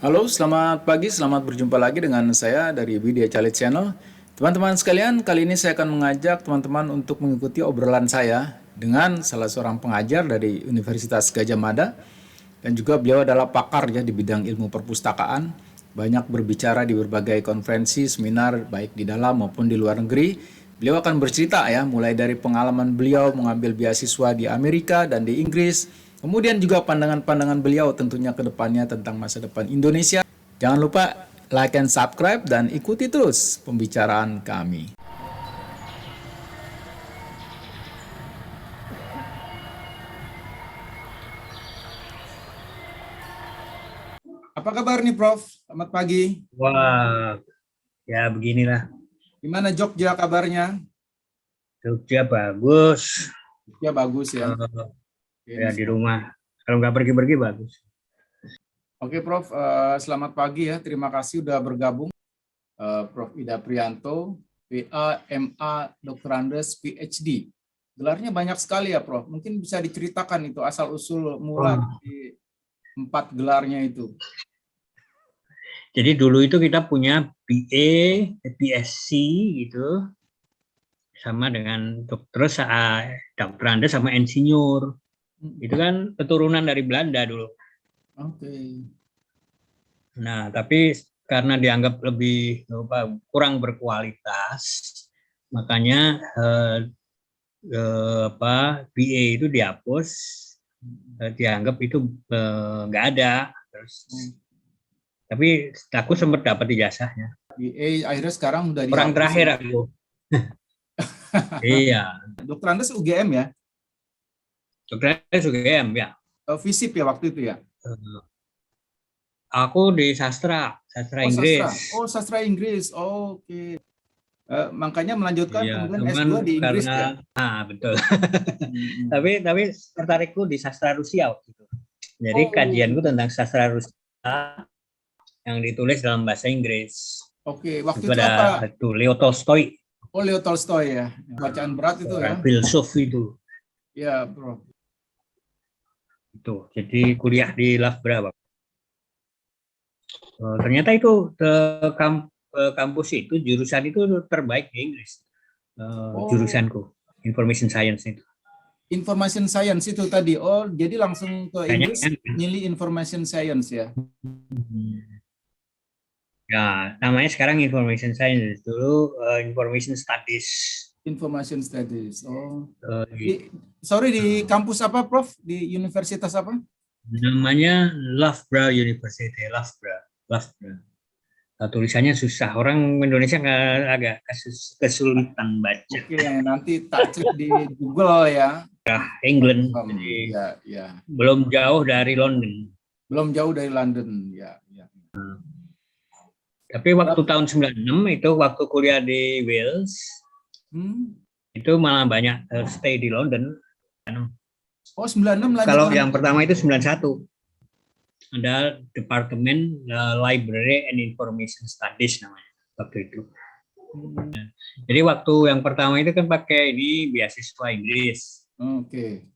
Halo, selamat pagi, selamat berjumpa lagi dengan saya dari Widya Calit Channel. Teman-teman sekalian, kali ini saya akan mengajak teman-teman untuk mengikuti obrolan saya dengan salah seorang pengajar dari Universitas Gadjah Mada, dan juga beliau adalah pakar ya di bidang ilmu perpustakaan, banyak berbicara di berbagai konferensi, seminar baik di dalam maupun di luar negeri. Beliau akan bercerita ya, mulai dari pengalaman beliau mengambil beasiswa di Amerika dan di Inggris, kemudian juga pandangan-pandangan beliau tentunya ke depannya tentang masa depan Indonesia. Jangan lupa like and subscribe dan ikuti terus pembicaraan kami. Apa kabar nih Prof? Selamat pagi. Wah, ya beginilah. Gimana Jogja kabarnya? Jogja bagus. Ya bagus ya. Ya di rumah. Kalau nggak pergi-pergi bagus. Oke Prof, selamat pagi ya. Terima kasih sudah bergabung. Prof Ida Prianto, PA, MA, Dr. Andes, PhD. Gelarnya banyak sekali ya Prof. Mungkin bisa diceritakan itu asal-usul mula di 4 gelarnya itu. Jadi dulu itu kita punya BA, BSc gitu, sama dengan terus Dr. Andes sama insinyur. Itu kan keturunan dari Belanda dulu. Oke. Nah, tapi karena dianggap lebih kurang berkualitas, makanya BA itu dihapus, dianggap itu nggak ada. Terus, tapi aku sempat dapat ijazahnya. BA akhirnya sekarang udah Orang dihapus terakhir ya. aku. Iya. Dr. Andes UGM ya? Dokter UGM ya. FISIP ya waktu itu ya? Aku di sastra Oh Inggris. sastra. Oh sastra Inggris. Oh, oke. Makanya melanjutkan Iya, kemudian cuman S2 di Inggris karena ya? betul. Hmm. Tapi tertarikku di sastra Rusia waktu itu. Jadi Oh, kajianku tentang sastra Rusia yang ditulis dalam bahasa Inggris. oke. Waktu Itu itu apa? ada Leo Tolstoy. Oh, Leo Tolstoy ya. Bacaan berat itu ya. Filsuf itu. Ya, bro. Itu. Jadi kuliah di Loughborough. Ternyata itu kampus itu jurusan itu terbaik di Inggris. Oh, Jurusanku Information Science itu. Information Science itu tadi. Oh, jadi langsung ke Kayaknya Inggris milih Information Science ya. ya namanya sekarang Information Science, dulu Information Studies. Information Studies. Oh. Gitu. Sorry di kampus apa, Prof? Di universitas apa? Namanya Loughborough University. Loughborough. Tulisannya susah, orang Indonesia nggak agak kesulitan baca. Oke, nanti tak cek di Google ya. England, jadi Ya, ya. belum jauh dari London. Belum jauh dari London, ya, ya. Tapi waktu tahun 96 itu waktu kuliah di Wales, itu malah banyak stay di London. Oh, 96 lanjut Kalau lagi. yang pertama itu 91. Ada Departemen Library and Information Studies namanya waktu itu. Jadi waktu yang pertama itu kan pakai ini beasiswa Inggris. Oke.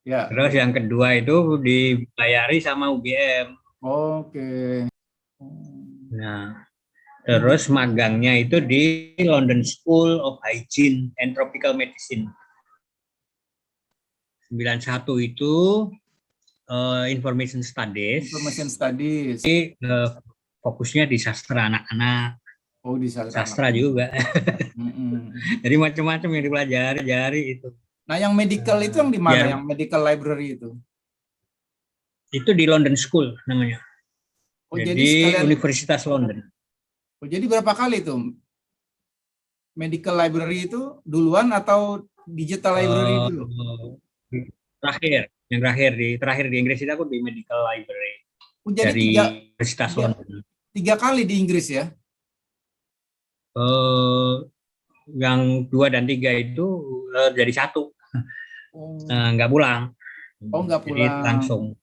Ya. Terus yang kedua itu dibayari sama UGM. Oke. Nah, terus magangnya itu di London School of Hygiene and Tropical Medicine. 91 itu Information Studies. Information Studies. Jadi fokusnya di sastra anak-anak. Oh, di sastra juga. Jadi macam-macam yang dipelajari itu. Nah, yang medical itu yang di mana? Yang medical library itu? Itu di London School namanya. Oh, jadi sekalian, Universitas London. Oh, jadi berapa kali itu? Medical library itu duluan atau digital library dulu? Terakhir di Inggris itu aku di medical library. Oh, jadi dari Universitas London. 3 kali di Inggris ya? Yang 2 dan 3 itu jadi 1. Nggak pulang. Oh, nggak pulang. Jadi langsung.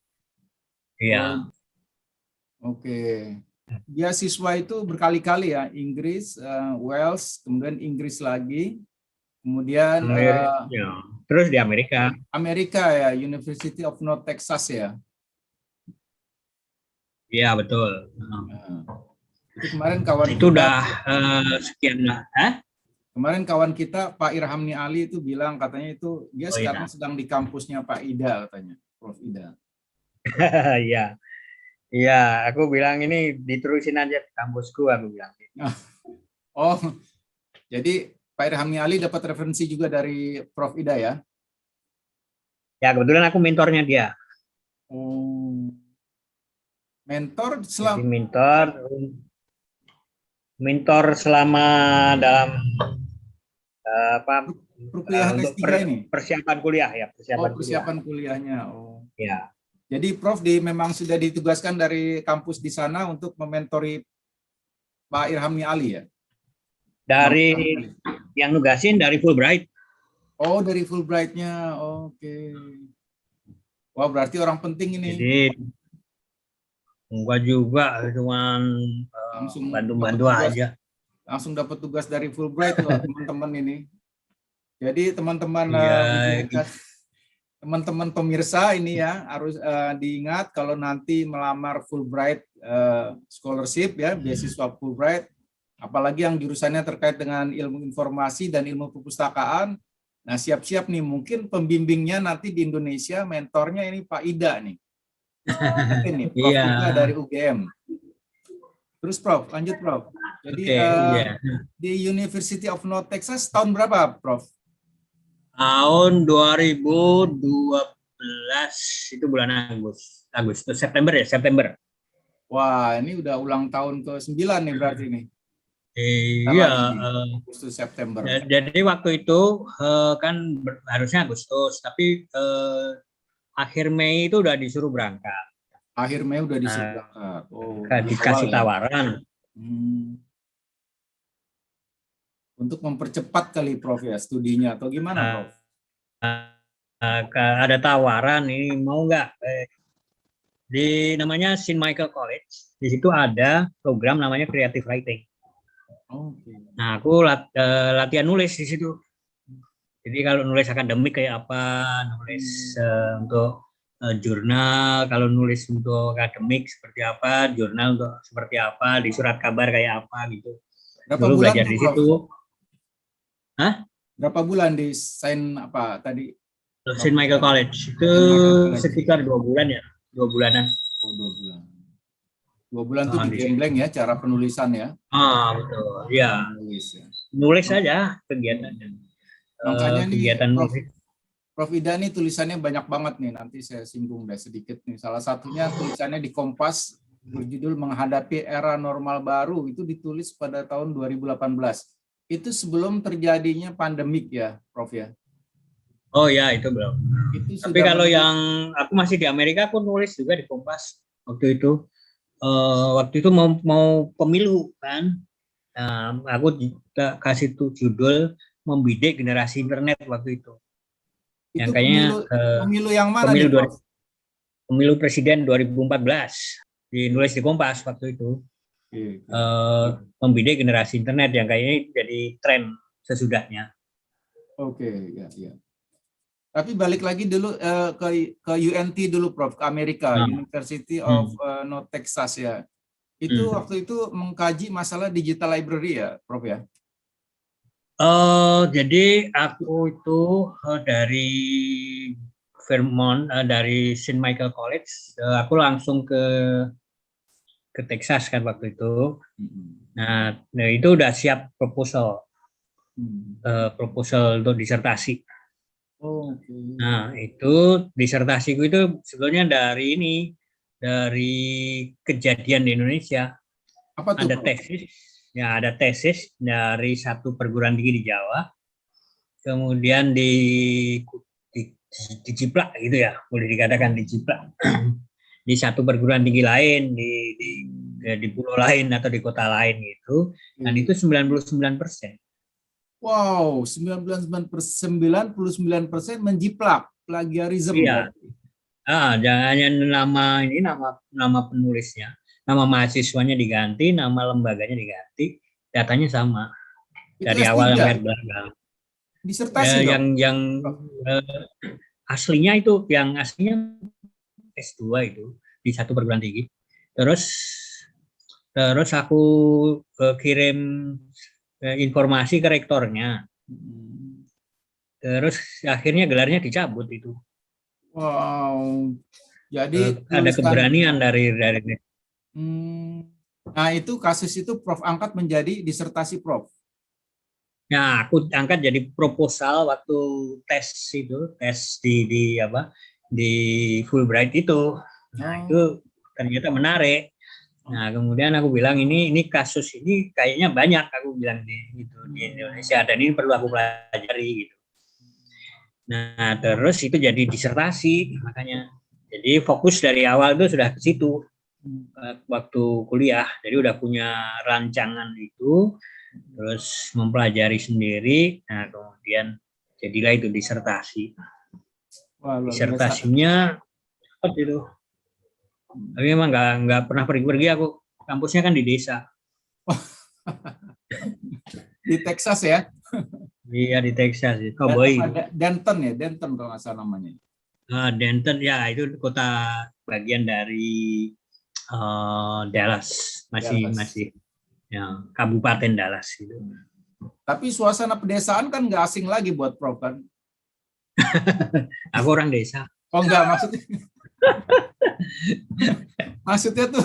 Iya. Oke. Beasiswa itu berkali-kali ya, Inggris, Wales, kemudian Inggris lagi, kemudian terus di Amerika. Amerika ya, University of North Texas ya. Iya betul. Nah, itu kemarin kawan Itu kita, udah sekian lah. Hah? kemarin kawan kita Pak Irhamni Ali itu bilang katanya itu dia Oh sekarang iya. sedang di kampusnya Pak Ida katanya, Prof. Ida. Iya. Iya, aku bilang ini diterusin aja ke kampusku, aku bilang. Oh, jadi Pak Irhamni Ali dapat referensi juga dari Prof. Ida ya? Ya kebetulan aku mentornya dia. Oh, mentor Jadi selama mentor selama dalam apa perkuliahan untuk S3 ini? persiapan kuliah ya, Oh, persiapan kuliah. persiapan kuliahnya. Oh. Ya. Jadi Prof memang sudah ditugaskan dari kampus di sana untuk mementori Pak Irhamni Ali ya? Bang Dari Irhamni Ali. yang nugasin dari Fulbright. Oh, dari Fulbright-nya. Oke. Wah, berarti orang penting ini. Jadi enggak juga, cuman Langsung dapat bantu-bantu tugas, aja. langsung dapat tugas dari Fulbright loh, teman-teman ini. Jadi teman-teman Iya, teman-teman pemirsa ini ya harus diingat kalau nanti melamar Fulbright scholarship ya, beasiswa Fulbright, apalagi yang jurusannya terkait dengan ilmu informasi dan ilmu perpustakaan. Nah, siap-siap nih, mungkin pembimbingnya nanti di Indonesia, mentornya ini Pak Ida nih. Ini Prof. iya. Ida dari UGM. Terus Prof, lanjut Prof. Jadi Oke, iya. di University of North Texas tahun berapa Prof? Tahun 2012 itu bulan Agustus, September ya, September. Wah, ini udah ulang tahun ke-9 nih berarti nih. Bentar Iya, lagi nih, Agustus September. jadi waktu itu kan harusnya Agustus, tapi akhir Mei itu udah disuruh berangkat. Akhir Mei udah disuruh berangkat. Oh, Dikasih awal ya. tawaran. Untuk mempercepat kali Prof ya studinya atau gimana Prof? Ada tawaran ini mau nggak di namanya St. Michael College. Di situ ada program namanya Creative Writing. Oke. Nah, aku latihan nulis di situ. Jadi kalau nulis akademik kayak apa, nulis untuk jurnal, kalau nulis untuk akademik seperti apa, jurnal untuk seperti apa, di surat kabar kayak apa gitu. Berapa Dulu bulan belajar tuh, di Prof? situ. Hah? Berapa bulan di sign apa tadi? St. Michael College itu sekitar 2 bulan ya, 2 bulanan. Oh, 2 bulan. 2 bulan tuh digembleng ya cara penulisan ya. Betul. Ya. Nulis ya. Nulis saja kegiatannya. Makanya nih Kegiatan nulis. Prof Ida nih tulisannya banyak banget nih, nanti saya singgung deh sedikit nih. Salah satunya tulisannya di Kompas berjudul Menghadapi Era Normal Baru, itu ditulis pada tahun 2018. Itu sebelum terjadinya pandemik ya, Prof ya? Oh ya, itu belum. Itu tapi kalau yang aku masih di Amerika, aku nulis juga di Kompas waktu itu. Waktu itu mau pemilu kan. Nah, aku kasih tuh judul Membidik Generasi Internet waktu itu. Yang kayaknya pemilu yang mana pemilu nih, Prof? Pemilu Presiden 2014 dinulis di Kompas waktu itu. Membidik generasi internet yang kayaknya jadi tren sesudahnya. Oke, ya. Tapi balik lagi dulu ke UNT dulu, Prof, ke Amerika, University of North Texas ya. Itu waktu itu mengkaji masalah digital library ya, Prof ya? Jadi aku itu dari Vermont, dari St. Michael College, aku langsung ke Texas kan waktu itu. Nah itu udah siap proposal, proposal untuk disertasi. Nah itu disertasiku itu sebetulnya dari kejadian di Indonesia. Apa tuh, ada tesis dari satu perguruan tinggi di Jawa, kemudian dijiplak gitu ya, boleh dikatakan dijiplak di satu perguruan tinggi lain di pulau lain atau di kota lain gitu, dan itu 99%. Wow, 99% menjiplak, plagiarisme. Iya. Jangan nama penulisnya, nama mahasiswanya diganti, nama lembaganya diganti, datanya sama dari awal sampai belakang. Disertasi yang aslinya itu, yang aslinya S2 itu di satu perguruan tinggi, Terus terus aku kirim informasi ke rektornya. Hmm. Terus akhirnya gelarnya dicabut itu. Wow. Jadi Ada lulusan. keberanian dari Hmm. Nah, itu kasus itu Prof angkat menjadi disertasi Prof. ya aku angkat jadi proposal waktu tes di apa di Fulbright itu. Nah, Oh. itu ternyata menarik. Nah, kemudian aku bilang ini kasus ini kayaknya banyak, aku bilang di Indonesia, dan ini perlu aku pelajari gitu. Nah, terus itu jadi disertasi makanya. Jadi fokus dari awal itu sudah ke situ waktu kuliah. Jadi udah punya rancangan itu, terus mempelajari sendiri. Nah, kemudian jadilah itu disertasi. Wah, luar biasa. Disertasinya apa itu? Tapi memang nggak pernah pergi-pergi aku. Kampusnya kan di desa. Di Texas ya. Iya di Texas, di Dan Cowboy. apa Denton ya, Denton kalau nggak salah namanya. Denton ya itu kota bagian dari Dallas, masih Dallas. masih ya, Kabupaten Dallas gitu. Tapi suasana pedesaan kan nggak asing lagi buat Prof kan? Aku orang desa. Oh enggak, maksudnya tuh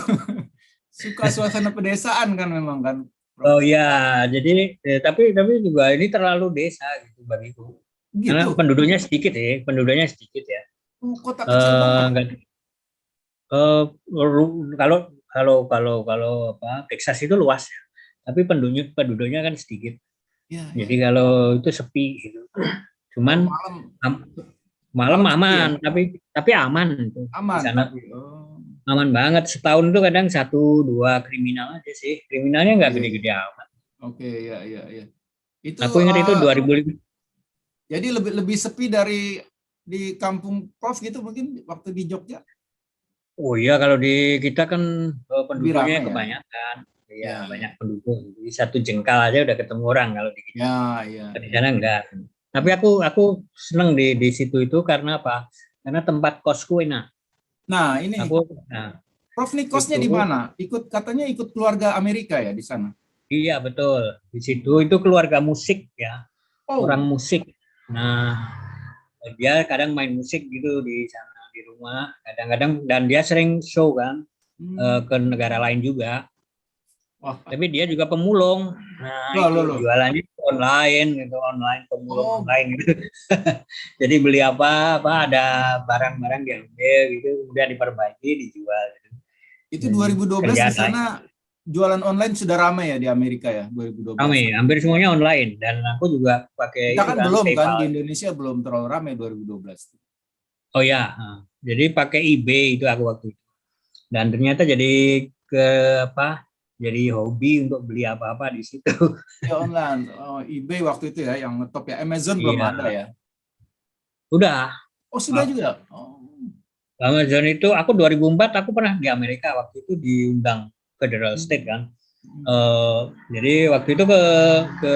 suka suasana pedesaan kan memang kan, Prof. Oh ya, jadi tapi juga ini terlalu desa gitu bagiku. Karena Gitu. penduduknya sedikit ya. Oh, kota kecil Eh, banget. nggak- eh, kalau kalau apa Texas itu luas ya, tapi penduduknya kan sedikit. Iya, iya. Jadi kalau itu sepi gitu. Kalau Cuman malam am- malam malam sepi ya? aman, tapi aman itu di Aman sana. tapi oh. Aman banget. Setahun itu kadang satu dua kriminal aja sih. Kriminalnya nggak Iya, iya. gede-gede amat. Oke, iya, iya, iya. Itu Aku ingat itu 2005. jadi lebih lebih sepi dari di kampung Prof gitu mungkin waktu di Jogja Oh iya, kalau di kita kan lebih penduduknya ramai ya. kebanyakan. Iya, Ya, banyak ya. penduduk. Jadi satu jengkal aja udah ketemu orang kalau di kita. Ya, ya, Di ya. sana enggak. Tapi aku seneng di situ itu karena apa? Karena tempat kosku enak. Nah, ini Nah, Prof nih kosnya itu di mana? Katanya ikut keluarga Amerika ya di sana. iya betul. Di situ itu keluarga musik ya, orang Oh. musik. Nah, dia kadang main musik gitu di sana di rumah, kadang-kadang dan dia sering show kan Hmm. ke negara lain juga. Wah, Tapi dia juga pemulung. Nah, loh, itu loh, loh. jualannya online gitu, online pemulung Oh, online gitu. Jadi beli apa ada barang-barang diambil gitu, kemudian diperbaiki, dijual gitu. itu Dan 2012 di kerjaan lain. sana jualan online sudah ramai ya di Amerika ya 2012. Kami hampir semuanya online dan aku juga pakai Kita itu kan kan belum kan di PayPal. Indonesia belum terlalu ramai 2012. Oh ya, jadi pakai eBay itu aku waktu itu. Dan ternyata jadi ke apa? Jadi hobi untuk beli apa-apa di situ. Ya online, oh, eBay waktu itu ya yang ngetop ya. Amazon belum Iya, ada ya. udah. Oh sudah juga. Oh. Amazon itu aku 2004 aku pernah di Amerika waktu itu diundang Federal State kan. Jadi waktu itu ke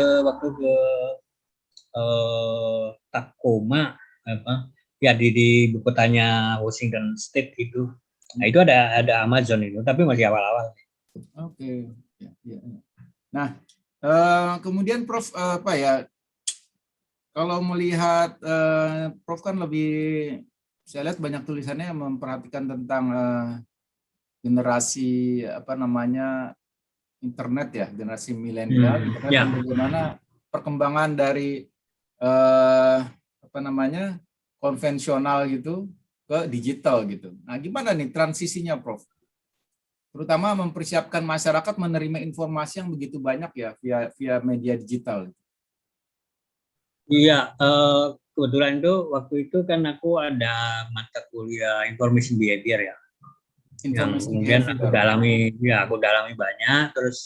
Tacoma apa ya di ibu kotanya Washington State itu. Nah itu ada Amazon itu tapi masih awal-awal. Oke. Ya, ya. Nah, kemudian Prof apa ya? Kalau melihat Prof kan lebih saya lihat banyak tulisannya yang memperhatikan tentang generasi apa namanya internet ya, generasi milenial internet dan Ya. bagaimana perkembangan dari apa namanya konvensional gitu ke digital gitu. Nah, gimana nih transisinya, Prof? Terutama mempersiapkan masyarakat menerima informasi yang begitu banyak ya via via media digital. Iya, kebetulan itu waktu itu kan aku ada mata kuliah information behavior ya, yang Information kemudian behavior. aku dalami banyak, terus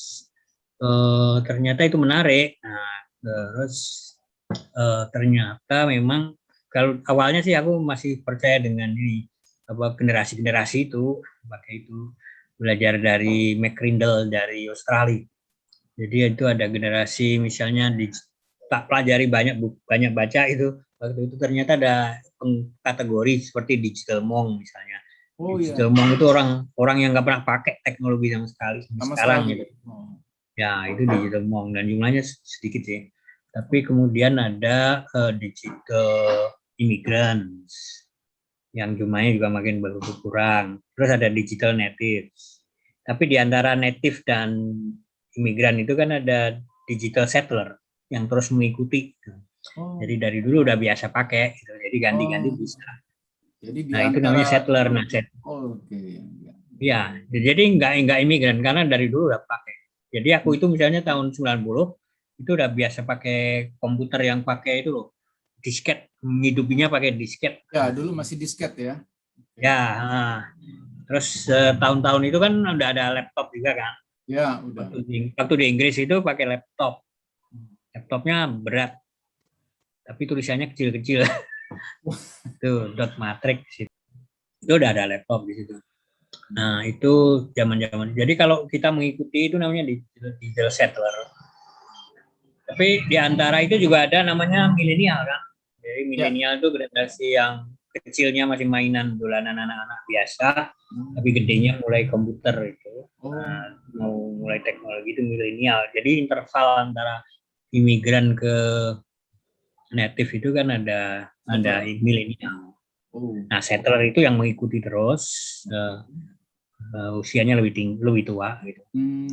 ternyata itu menarik. Nah, terus ternyata memang kalau awalnya sih aku masih percaya dengan ini apa generasi-generasi itu pakai itu belajar dari McCrindle dari Australia. Jadi itu ada generasi misalnya tak pelajari banyak baca itu waktu itu ternyata ada kategori seperti digital monk misalnya. Oh iya, Digital monk itu orang yang nggak pernah pakai teknologi sama sekali sampai sama sekarang sekali. gitu. Oh. Ya, itu digital monk dan jumlahnya sedikit sih. Tapi kemudian ada digital immigrants yang jumlahnya juga makin berkurang. Terus ada digital natives. Tapi di antara native dan imigran itu kan ada digital settler yang terus mengikuti. Oh. Jadi dari dulu udah biasa pakai, gitu. Jadi ganti-ganti Oh. bisa. Jadi di Nah itu namanya antara settler. Nah, oke. ya, jadi nggak imigran karena dari dulu udah pakai. Jadi aku itu misalnya tahun 90 itu udah biasa pakai komputer yang pakai itu loh, disket, menghidupinya pakai disket. Ya, dulu masih disket ya. Ya, terus tahun-tahun itu kan udah ada laptop juga kan. Ya, udah. Waktu di Inggris itu pakai laptop. Laptopnya berat, tapi tulisannya kecil-kecil. Tuh, dot matrix itu udah ada laptop di situ. Nah, itu zaman-zaman. Jadi kalau kita mengikuti itu namanya digital settler. Tapi di antara itu juga ada namanya milenial kan. Jadi Ya. milenial itu generasi yang kecilnya masih mainan dolanan anak-anak biasa, tapi gedenya mulai komputer itu. Oh. Nah, mau mulai teknologi itu milenial. Jadi interval antara imigran ke native itu kan ada milenial. Oh. Nah, settler itu yang mengikuti terus usianya lebih tinggi, lebih tua gitu.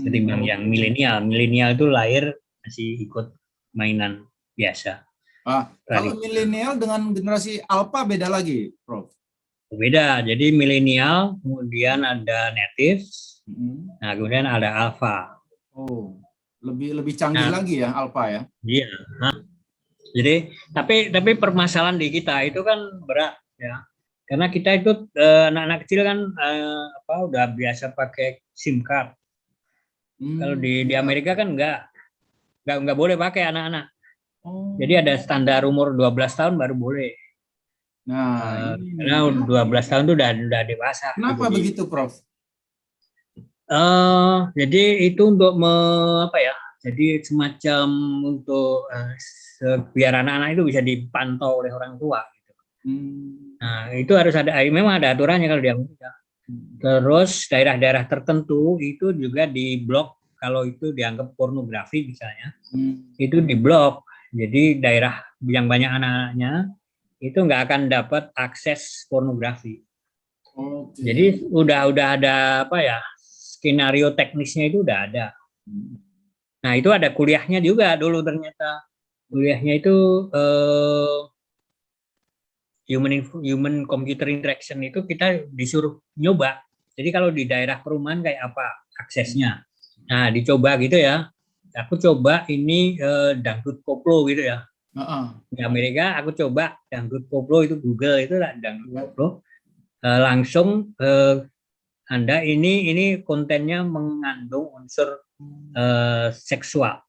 Ketimbang yang milenial. Milenial itu lahir masih ikut mainan biasa. Kalau milenial dengan generasi alpha beda lagi, Prof. Beda. Jadi milenial, kemudian ada native, nah kemudian ada alpha. Oh, lebih canggih lagi ya alpha ya? Iya. Nah, jadi tapi permasalahan di kita itu kan berat ya. Karena kita itu anak-anak kecil kan udah biasa pakai SIM card. Kalau di Amerika kan nggak boleh pakai anak-anak. Jadi ada standar umur 12 tahun baru boleh. Nah, karena 12 tahun itu udah dewasa. Kenapa begitu, Prof? Jadi itu untuk jadi semacam untuk biar anak-anak itu bisa dipantau oleh orang tua. Gitu. Nah, itu harus memang ada aturannya kalau di Amerika. Terus daerah-daerah tertentu itu juga diblok kalau itu dianggap pornografi misalnya, itu diblok. Jadi daerah yang banyak anak-anaknya itu nggak akan dapat akses pornografi. Jadi udah ada skenario teknisnya itu udah ada. Nah itu ada kuliahnya juga dulu ternyata. Kuliahnya itu human computer interaction itu kita disuruh nyoba. Jadi kalau di daerah perumahan kayak apa aksesnya. Nah dicoba gitu ya. Aku coba ini dangdut koplo gitu ya. Di Amerika aku coba dangdut koplo itu Google itu lah dangdut koplo. Langsung Anda ini kontennya mengandung unsur seksual.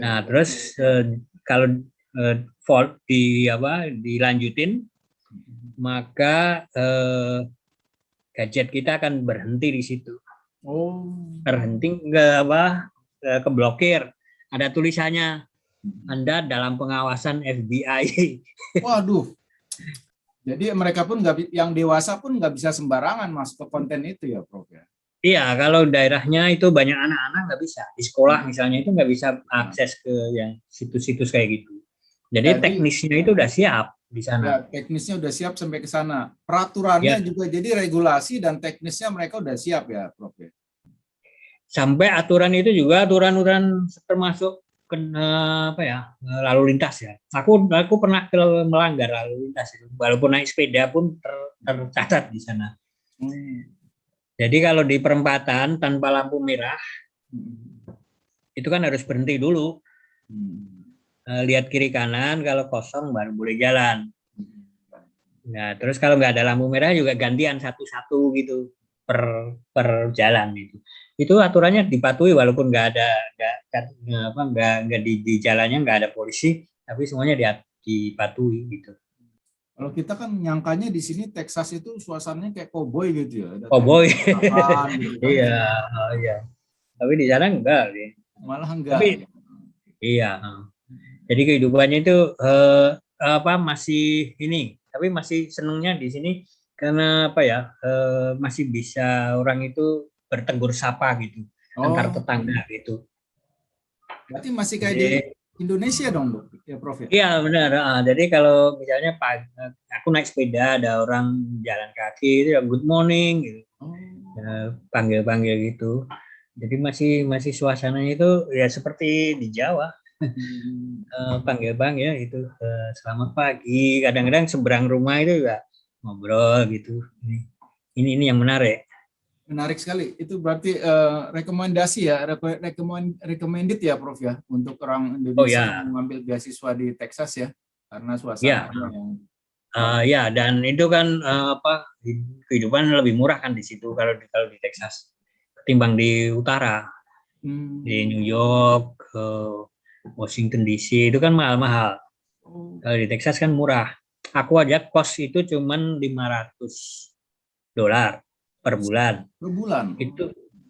Nah, terus kalau fault dilanjutin, maka gadget kita akan berhenti di situ. Berhenti keblokir. Ada tulisannya, Anda dalam pengawasan FBI. Waduh. Jadi mereka pun yang dewasa pun nggak bisa sembarangan masuk ke konten itu ya, Prof ya? Iya, kalau daerahnya itu banyak anak-anak nggak bisa. Di sekolah misalnya itu nggak bisa akses ke yang situs-situs kayak gitu. Jadi teknisnya itu udah siap di sana. Ya, teknisnya udah siap sampai ke sana. Peraturannya juga jadi regulasi dan teknisnya mereka udah siap ya, Prof ya? Sampai aturan itu juga aturan-aturan termasuk lalu lintas ya. Aku pernah melanggar lalu lintas itu. Walaupun naik sepeda pun tercatat di sana. Jadi kalau di perempatan tanpa lampu merah itu kan harus berhenti dulu. Lihat kiri kanan, kalau kosong baru boleh jalan. Nah, terus kalau nggak ada lampu merah juga gantian satu-satu gitu per jalan itu. Itu aturannya dipatuhi walaupun nggak di jalannya nggak ada polisi, tapi semuanya dipatuhi gitu. Kalau kita kan nyangkanya di sini Texas itu suasananya kayak koboi gitu ya. Koboi. Gitu kan. Iya. Tapi di sana enggak sih. Malah enggak. Tapi iya. Jadi kehidupannya itu masih ini, tapi masih senengnya di sini karena apa ya, masih bisa orang itu bertegur sapa gitu antar Oh, tetangga gitu. berarti masih kayak di Jadi Indonesia dong, Dok, ya Prof ya? iya benar. Jadi kalau misalnya aku naik sepeda ada orang jalan kaki itu ya good morning gitu, Oh. panggil-panggil gitu. Jadi masih masih suasananya itu ya seperti di Jawa. Hmm. Panggil bang ya itu, selamat pagi. Kadang-kadang seberang rumah itu juga ngobrol gitu. Ini yang menarik. Menarik sekali. Itu berarti rekomendasi ya, recommended ya, Prof ya, untuk orang Oh Indonesia yang ya, mengambil beasiswa di Texas ya, karena ya, suasananya yang bagus. ya, dan itu kan apa, kehidupan lebih murah kan di situ kalau di Texas ketimbang di utara, di Hmm. New York, Washington DC itu kan mahal-mahal. Oh, Kalau di Texas kan murah. Aku aja kos itu cuman $500 per bulan. per bulan. Oh. Itu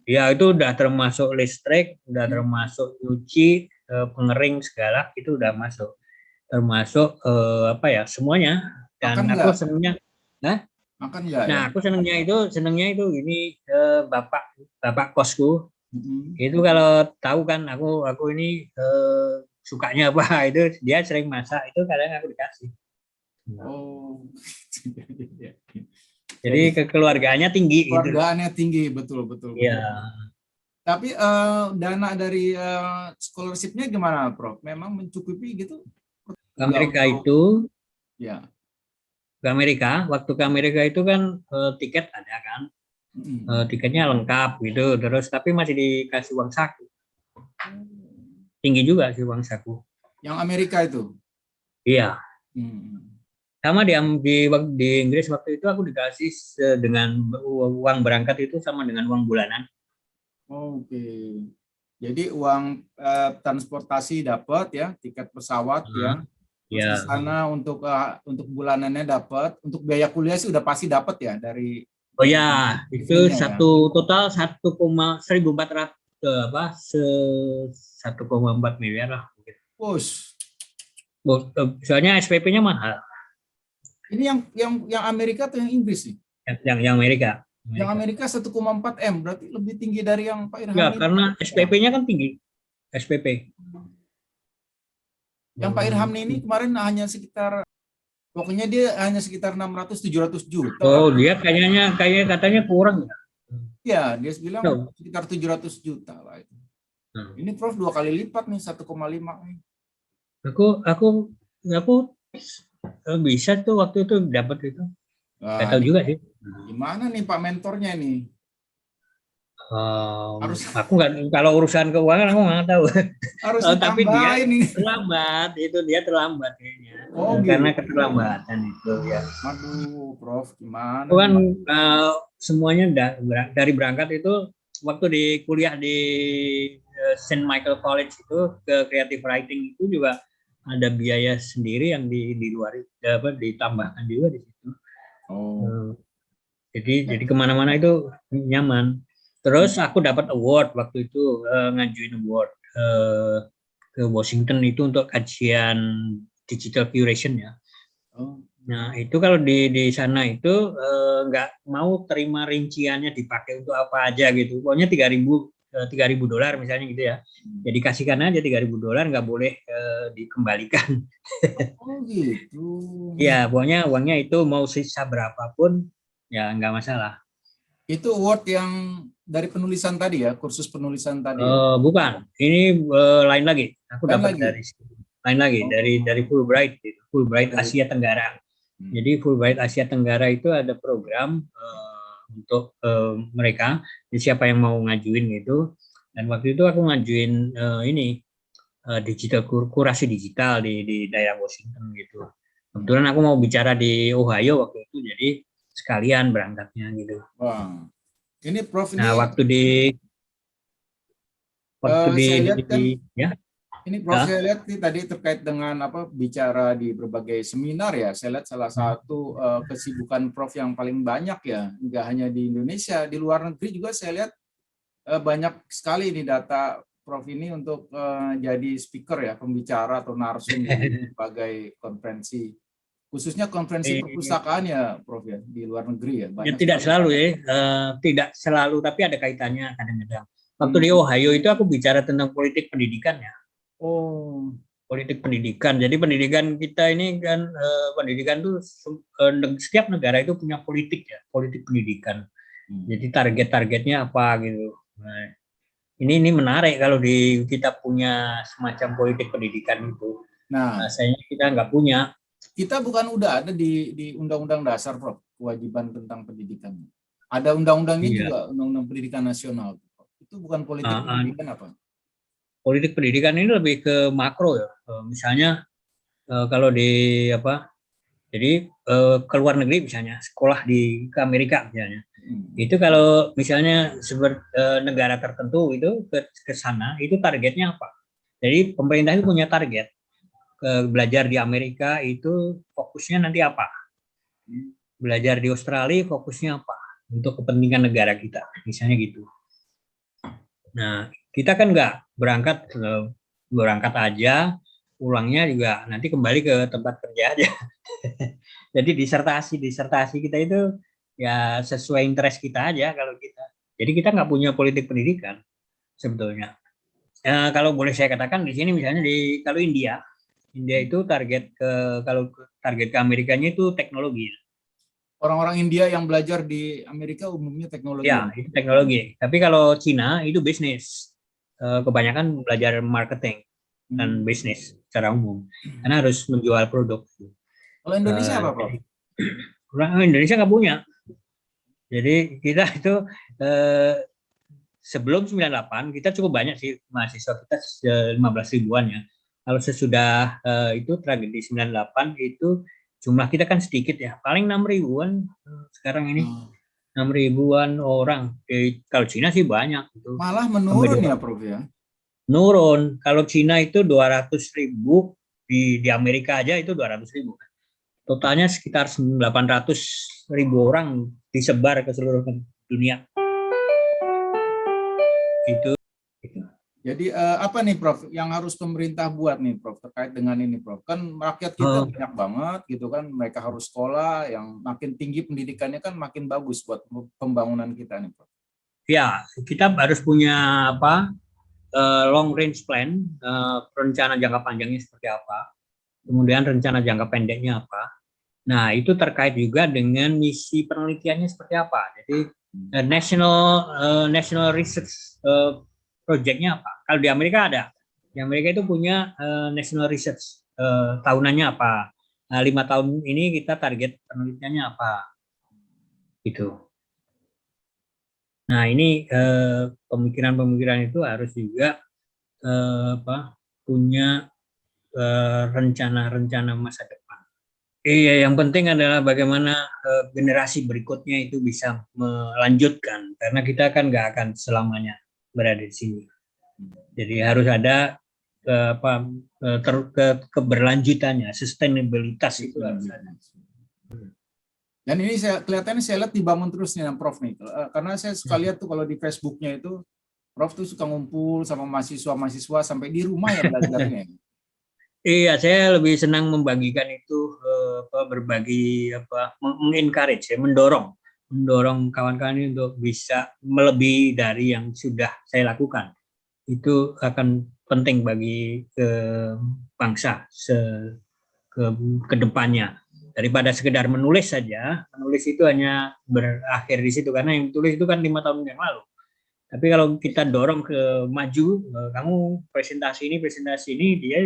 ya itu udah termasuk listrik, udah Hmm. termasuk nyuci, pengering segala itu udah masuk, termasuk apa ya semuanya. Makan Dan aku nggak? senengnya, nah, Makan nggak ya? nah aku senengnya itu ini, bapak bapak kosku Hmm. itu kalau tahu kan aku ini sukanya apa itu dia sering masak itu kadang aku dikasih. Oh. Jadi Jadi kekeluargaannya tinggi gitu. keluargaannya tinggi, betul betul Iya. betul. Tapi dana dari scholarship-nya gimana, Prof? Memang mencukupi gitu? Nggak Amerika untuk itu ya. ke Amerika, waktu ke Amerika itu kan tiket ada kan, Mm. tiketnya lengkap gitu, terus tapi masih dikasih uang saku, tinggi juga sih uang saku. Yang Amerika itu. Iya, Hmm. sama di Inggris waktu itu aku dikasih dengan uang berangkat itu sama dengan uang bulanan. Oke. Jadi uang transportasi dapat ya, tiket pesawat Nah, ya. Terus di ya, sana untuk bulanannya dapat, untuk biaya kuliah sih udah pasti dapat ya oh ya, dari itu CV-nya ya. total 1,1400 apa 1,4 miliar lah. Bos, Soalnya SPP-nya mahal, ini yang Amerika atau yang Inggris sih? yang Amerika. Yang Amerika. Amerika 1,4 M, berarti lebih tinggi dari yang Pak Irham Enggak, ini. karena Wah. SPP-nya kan tinggi. SPP. Yang Pak Irham Hmm. ini kemarin hanya sekitar, pokoknya dia hanya sekitar 600-700 juta lah. Oh, dia kayaknya katanya kurang ya. Ya, dia bilang Oh. sekitar 700 juta lah itu. Hmm. Ini Prof 2 kali lipat nih, 1,5 nih. Aku bisa tuh waktu itu dapat itu. Gak Wah, tahu ini juga sih. gimana nih Pak mentornya nih? Harus Aku nggak, kalau urusan keuangan aku nggak tahu. harus Tapi dia ditambahin ini. terlambat, itu dia terlambat kayaknya. Oh Karena gitu. keterlambatan itu ya. Aduh, Prof, gimana Itu kan nih? semuanya dari berangkat itu waktu di kuliah di Saint Michael College itu ke creative writing itu juga ada biaya sendiri yang di luar apa ditambahkan juga di situ. Oh. Eh, jadi kemana-mana itu nyaman. Terus aku dapat award waktu itu, ngajuin award eh, ke Washington itu untuk kajian digital curation ya. Oh. Nah, itu kalau di sana itu nggak mau terima rinciannya dipakai untuk apa aja gitu. Pokoknya $3.000 misalnya gitu ya. Jadi kasihkan aja $3.000 nggak boleh dikembalikan. Oh gitu. Ya, pokoknya uangnya itu mau sisa berapapun ya nggak masalah. Itu award yang dari penulisan tadi ya, kursus penulisan tadi ya. Bukan, ini lain lagi. Aku Lain dapat lagi. dari lain lagi dari Oh, Fulbright, gitu. Fulbright dari. Asia Tenggara. Hmm. Jadi Fulbright Asia Tenggara itu ada program untuk mereka, jadi siapa yang mau ngajuin gitu. Dan waktu itu aku ngajuin ini digital kurasi digital di daerah Washington gitu. Kebetulan aku mau bicara di Ohio waktu itu, jadi sekalian berangkatnya gitu. Wah, ini Prof Nah, ini waktu saya lihat kan, ya, ini Prof saya lihat nih tadi terkait dengan apa bicara di berbagai seminar ya. Saya lihat salah satu kesibukan Prof yang paling banyak ya, nggak hanya di Indonesia, di luar negeri juga saya lihat banyak sekali ini data Prof ini untuk jadi speaker ya, pembicara atau narsum di berbagai konferensi. Khususnya konferensi perpustakaan ya, Prof ya, di luar negeri ya. Ya, Banyak tidak sekali. selalu ya, tidak selalu, tapi ada kaitannya kadang-kadang. Waktu di Ohio itu aku bicara tentang politik pendidikan ya. Oh, Politik pendidikan. Jadi pendidikan kita ini kan pendidikan tuh setiap negara itu punya politik ya, politik pendidikan. Jadi target-targetnya apa gitu. Nah, ini menarik kalau kita punya semacam politik pendidikan itu. nah, Sayangnya kita nggak punya. kita bukan udah ada di Undang-Undang Dasar, Prof, kewajiban tentang pendidikan. Ada undang-undangnya Iya. juga, Undang-Undang Pendidikan Nasional. Itu bukan politik pendidikan apa? Politik pendidikan ini lebih ke makro ya. Misalnya kalau di jadi ke luar negeri misalnya, sekolah ke Amerika misalnya. Itu kalau misalnya negara tertentu itu ke sana, itu targetnya apa? Jadi pemerintah itu punya target. Belajar di Amerika itu fokusnya nanti apa? Belajar di Australia fokusnya apa? Untuk kepentingan negara kita, misalnya gitu. Nah, kita kan nggak berangkat aja, pulangnya juga nanti kembali ke tempat kerja aja. Jadi disertasi kita itu ya sesuai interest kita aja kalau kita. Jadi kita nggak punya politik pendidikan sebetulnya. Kalau boleh saya katakan di sini misalnya kalau India itu kalau target ke Amerikanya itu teknologi. Orang-orang India yang belajar di Amerika umumnya teknologi. Ya, itu teknologi. Tapi kalau Cina itu bisnis. Kebanyakan belajar marketing dan bisnis secara umum. Karena harus menjual produk. Kalau Indonesia apa, Prof? Orang Indonesia nggak punya. Jadi kita itu sebelum 98 kita cukup banyak sih mahasiswa kita 15 ribuan ya. Kalau sesudah itu tragedi 98 itu jumlah kita kan sedikit ya. Paling 6 ribuan sekarang ini. 6 ribuan orang. Kalau Cina sih banyak. Malah menurun ya, Prof ya? Menurun. Kalau Cina itu 200 ribu, di Amerika aja itu 200 ribu. Totalnya sekitar 800 ribu orang disebar ke seluruh dunia. Itu. Jadi apa nih, Prof, yang harus pemerintah buat nih, Prof, terkait dengan ini, Prof? Kan rakyat kita banyak banget gitu kan, mereka harus sekolah, yang makin tinggi pendidikannya kan makin bagus buat pembangunan kita nih, Prof. Ya, kita harus punya long range plan, rencana jangka panjangnya seperti apa, kemudian rencana jangka pendeknya apa. Nah, itu terkait juga dengan misi penelitiannya seperti apa. Jadi national research project-nya apa. Kalau di Amerika ada. Di Amerika itu punya national research tahunannya apa. 5 tahun ini kita target penelitiannya apa. Gitu. Nah, ini pemikiran-pemikiran itu harus juga punya rencana-rencana masa depan. Iya, yang penting adalah bagaimana generasi berikutnya itu bisa melanjutkan, karena kita kan nggak akan selamanya berada di sini. Jadi harus ada keberlanjutannya, sustainabilitas itu harus ada. Dan ini kelihatannya saya lihat dibangun terus nih, Prof nih. Karena saya suka lihat tuh kalau di Facebooknya itu, Prof tuh suka ngumpul sama mahasiswa-mahasiswa sampai di rumah ya belajarnya. Iya, saya lebih senang membagikan itu, berbagi, mengencourage, ya, mendorong kawan-kawan ini untuk bisa melebihi dari yang sudah saya lakukan. Itu akan penting bagi bangsa ke depannya. Daripada sekedar menulis saja, menulis itu hanya berakhir di situ, karena yang tulis itu kan 5 tahun yang lalu. Tapi kalau kita dorong ke maju, kamu presentasi ini,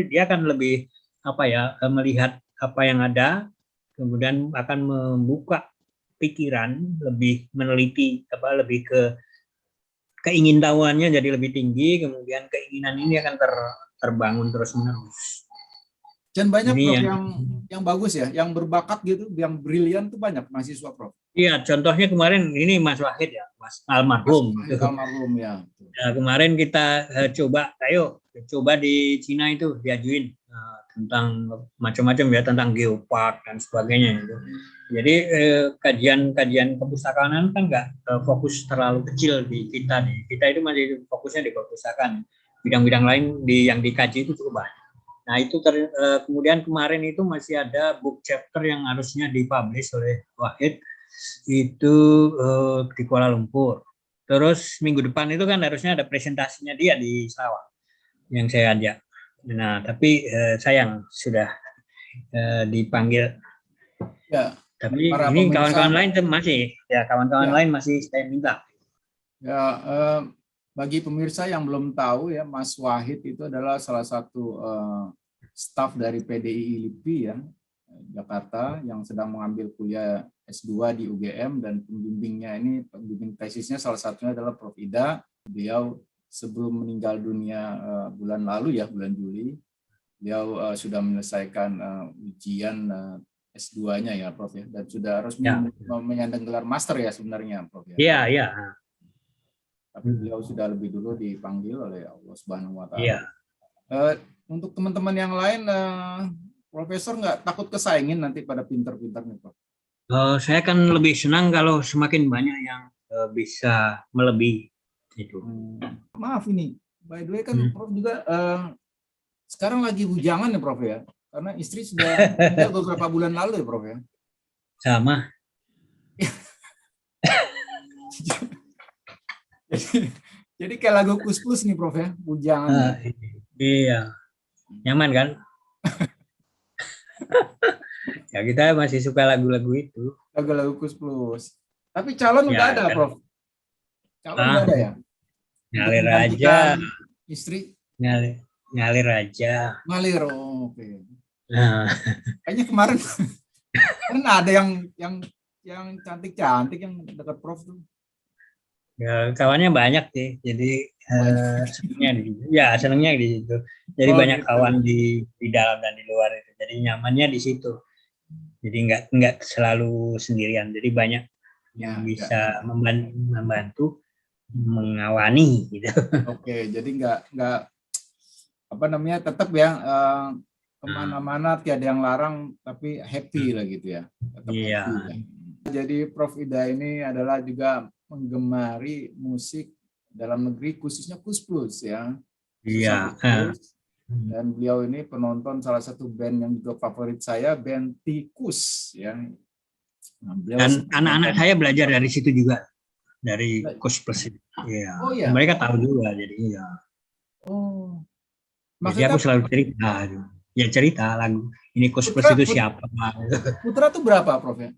dia akan lebih melihat apa yang ada, kemudian akan membuka pikiran, lebih meneliti, lebih ke keingintahuannya jadi lebih tinggi, kemudian keinginan ini akan terbangun terus menerus. Dan banyak, Prof, yang bagus ya, yang berbakat gitu, yang brilian tuh banyak mahasiswa, Prof. Iya, contohnya kemarin ini Mas Wahid ya, Mas almarhum. Almarhum ya. Nah, kemarin kita coba di Cina itu diajuin tentang macam-macam ya, tentang geopark dan sebagainya gitu. Jadi kajian kepustakaan kan nggak fokus terlalu kecil di kita nih. Kita itu masih fokusnya di perpustakaan. Bidang-bidang lain yang dikaji itu cukup banyak. Nah itu kemudian kemarin itu masih ada book chapter yang harusnya dipublish oleh Wahid itu di Kuala Lumpur. Terus minggu depan itu kan harusnya ada presentasinya dia di Sarawak yang saya ajak. Nah tapi sayang sudah dipanggil. Ya, Tapi para ini pemirsa, kawan-kawan lain masih, ya kawan-kawan ya, lain masih saya minta. ya, bagi pemirsa yang belum tahu ya, Mas Wahid itu adalah salah satu staf dari PDI LIPI ya, Jakarta, yang sedang mengambil kuliah S2 di UGM, dan pembimbingnya ini, pembimbing tesisnya salah satunya adalah Prof. Ida. Beliau sebelum meninggal dunia bulan lalu ya, bulan Juli, beliau sudah menyelesaikan ujian S2-nya ya, Prof ya, dan sudah resmi Ya, menyandang gelar master ya sebenarnya, Prof ya. iya, iya, Tapi beliau sudah lebih dulu dipanggil oleh Allah Subhanahu wa iya. taala. Untuk teman-teman yang lain, Profesor nggak takut kesaingin nanti pada pinter-pinter nih, Prof? Saya kan lebih senang kalau semakin banyak yang bisa melebihi itu. Maaf ini, by the way kan Prof juga sekarang lagi bujangan ya, Prof ya? Karena istri sudah meninggal beberapa bulan lalu ya, Prof ya? Sama. Jadi kayak lagu Kus Plus nih, Prof ya, bujangan ya. Iya, nyaman kan? Ya kita masih suka lagu-lagu itu. Lagu-lagu Kus Plus. Tapi calon udah Ya, ada, kan? Prof? Calon udah ada ya? Untuk Ngalir aja, menggantikan istri? ngalir aja. Ngalir, oh, oke. Nah, Kayaknya kemarin kan ada yang cantik-cantik yang dekat Prof tuh. ya, kawannya banyak sih, jadi senangnya di situ. Ya senangnya di situ. Jadi Oh, banyak gitu. kawan di dalam dan di luar itu. Jadi nyamannya di situ. Jadi nggak selalu sendirian. Jadi banyak yang bisa membantu mengawani gitu. Oke, jadi nggak apa namanya, tetap ya kemana-mana tiada yang larang, tapi happy lah gitu ya. Tetap Iya. happy ya. Jadi Prof Ida ini adalah juga menggemari musik dalam negeri, khususnya Kus Plus ya. Iya. Dan beliau ini penonton salah satu band yang juga favorit saya, band Tikus ya. Nah, Dan anak-anak saya belajar dari situ juga, dari Kus Plus itu. Iya. Oh, iya. Mereka tahu juga, jadi iya. Oh. Jadi aku selalu cerita, ya cerita lagu ini Kus Plus itu siapa. Putra tuh berapa, Prof ya?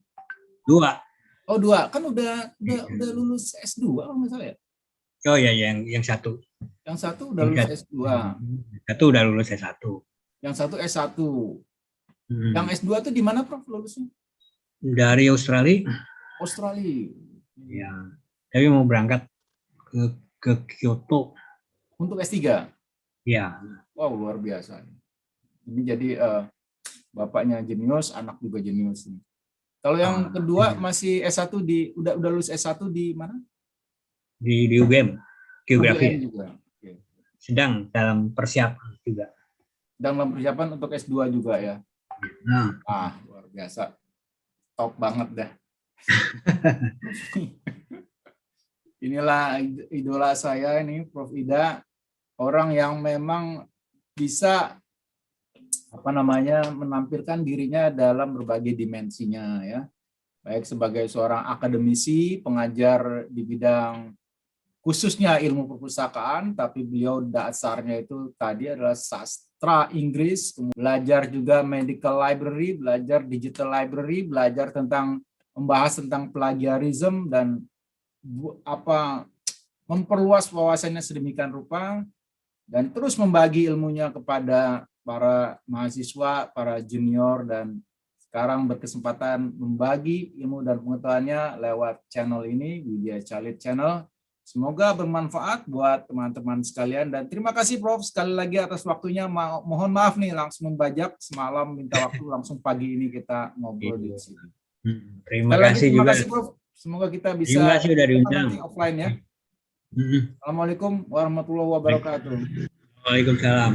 2. Oh, 2. Kan udah lulus S2 kalau nggak salah ya? Oh ya, yang satu. Yang satu udah lulus S2. Satu udah lulus S1. Yang satu S1. Yang S2 tuh di mana, Prof, lulusnya? Dari Australia. Australia. Ya. Tapi mau berangkat ke Kyoto. Untuk S3? Ya. Wow, luar biasa. Ini jadi bapaknya jenius, anak juga jenius. Kalau yang kedua masih S1 udah lulus S1 di mana? Di UGM, geografi. UGM juga. Okay. Sedang dalam persiapan juga. Dalam persiapan untuk S2 juga ya. Nah. Luar biasa. Top banget dah. Inilah idola saya ini, Prof Ida, orang yang memang bisa menampilkan dirinya dalam berbagai dimensinya ya. Baik sebagai seorang akademisi, pengajar di bidang khususnya ilmu perpustakaan, tapi beliau dasarnya itu tadi adalah sastra Inggris, belajar juga medical library, belajar digital library, belajar membahas tentang plagiarism dan memperluas wawasannya sedemikian rupa, dan terus membagi ilmunya kepada para mahasiswa, para junior, dan sekarang berkesempatan membagi ilmu dan pengetahuannya lewat channel ini, Widya Calit Channel. Semoga bermanfaat buat teman-teman sekalian, dan terima kasih Prof sekali lagi atas waktunya. Mohon maaf nih langsung membajak, semalam minta waktu langsung pagi ini kita ngobrol di sini. Terima kasih juga. Terima kasih Prof. Semoga kita bisa terima kasih udah diundang. Offline ya. Assalamualaikum warahmatullahi wabarakatuh. Waalaikumsalam.